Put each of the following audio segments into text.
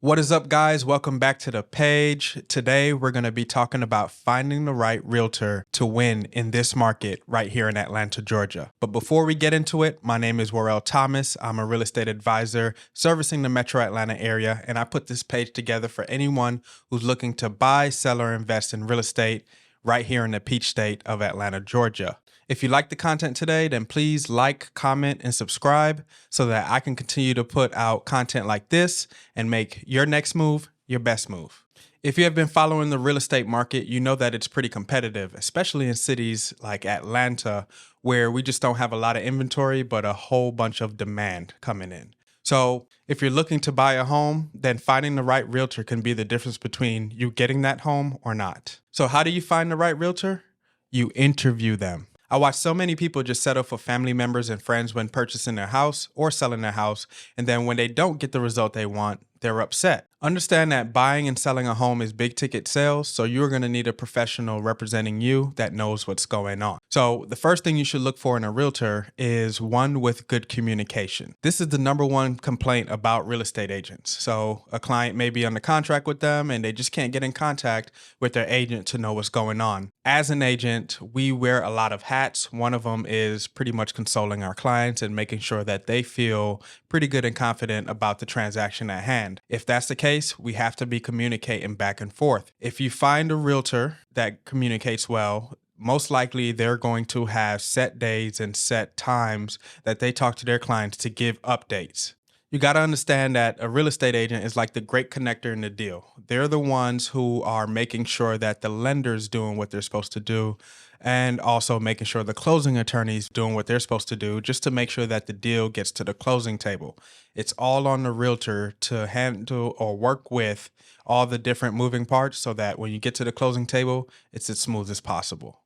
What is up, guys? Welcome back to the page. Today, we're going to be talking about finding the right realtor to win in this market right here in Atlanta, Georgia. But before we get into it, my name is Warrell Thomas. I'm a real estate advisor servicing the Metro Atlanta area, and I put this page together for anyone who's looking to buy, sell, or invest in real estate right here in the Peach State of Atlanta, Georgia. If you like the content today, then please like, comment, and subscribe so that I can continue to put out content like this and make your next move your best move. If you have been following the real estate market, you know that it's pretty competitive, especially in cities like Atlanta, where we just don't have a lot of inventory, but a whole bunch of demand coming in. So if you're looking to buy a home, then finding the right realtor can be the difference between you getting that home or not. So how do you find the right realtor? You interview them. I watch so many people just settle for family members and friends when purchasing their house or selling their house, and then when they don't get the result they want, they're upset. Understand that buying and selling a home is big ticket sales, so you're going to need a professional representing you that knows what's going on. So the first thing you should look for in a realtor is one with good communication. This is the number one complaint about real estate agents. So a client may be under contract with them and they just can't get in contact with their agent to know what's going on. As an agent, we wear a lot of hats. One of them is pretty much consoling our clients and making sure that they feel pretty good and confident about the transaction at hand. If that's the case, we have to be communicating back and forth. If you find a realtor that communicates well, most likely they're going to have set days and set times that they talk to their clients to give updates. You got to understand that a real estate agent is like the great connector in the deal. They're the ones who are making sure that the lender's doing what they're supposed to do, and also making sure the closing attorney's doing what they're supposed to do, just to make sure that the deal gets to the closing table. It's all on the realtor to handle or work with all the different moving parts so that when you get to the closing table, it's as smooth as possible.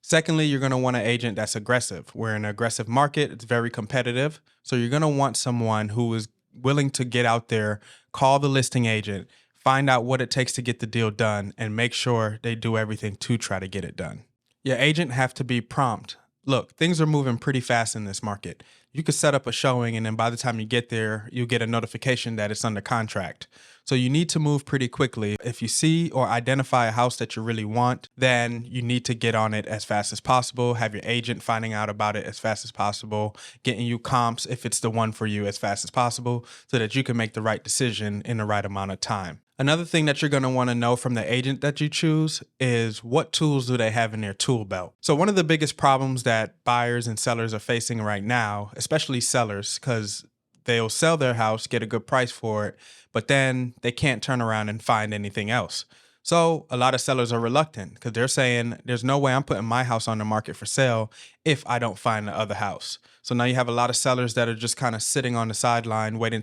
Secondly, you're going to want an agent that's aggressive. We're in an aggressive market. It's very competitive. So you're going to want someone who is willing to get out there, call the listing agent, find out what it takes to get the deal done, and make sure they do everything to try to get it done. Your agent have to be prompt. Look, things are moving pretty fast in this market. You could set up a showing, and then by the time you get there, you get a notification that it's under contract. So you need to move pretty quickly. If you see or identify a house that you really want, then you need to get on it as fast as possible, have your agent finding out about it as fast as possible, getting you comps if it's the one for you as fast as possible so that you can make the right decision in the right amount of time. Another thing that you're going to want to know from the agent that you choose is what tools do they have in their tool belt. So one of the biggest problems that buyers and sellers are facing right now, especially sellers, because they'll sell their house, get a good price for it, but then they can't turn around and find anything else. So a lot of sellers are reluctant because they're saying, there's no way I'm putting my house on the market for sale if I don't find the other house. So now you have a lot of sellers that are just kind of sitting on the sideline, waiting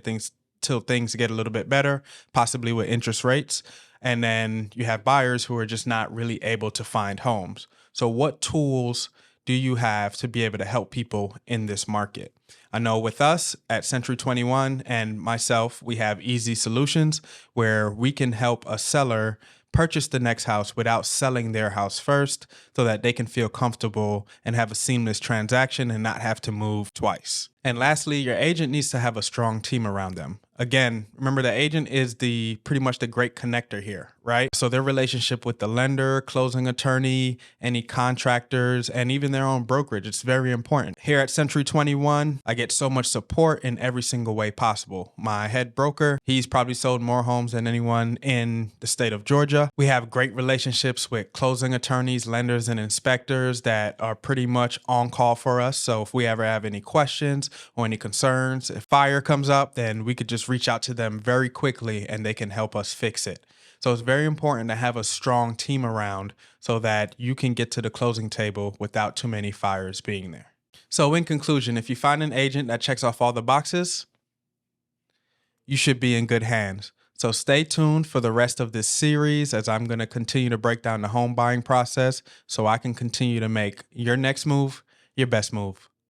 till things get a little bit better, possibly with interest rates. And then you have buyers who are just not really able to find homes. So what tools do you have to be able to help people in this market? I know with us at Century 21 and myself, we have easy solutions where we can help a seller purchase the next house without selling their house first so that they can feel comfortable and have a seamless transaction and not have to move twice. And lastly, your agent needs to have a strong team around them. Again, remember the agent is pretty much the great connector here, right? So their relationship with the lender, closing attorney, any contractors, and even their own brokerage, it's very important. Here at Century 21, I get so much support in every single way possible. My head broker, he's probably sold more homes than anyone in the state of Georgia. We have great relationships with closing attorneys, lenders, and inspectors that are pretty much on call for us. So if we ever have any questions or any concerns, if fire comes up, then we could just reach out to them very quickly and they can help us fix it. So it's very important to have a strong team around so that you can get to the closing table without too many fires being there. So in conclusion, if you find an agent that checks off all the boxes, you should be in good hands. So stay tuned for the rest of this series as I'm going to continue to break down the home buying process so I can continue to make your next move your best move.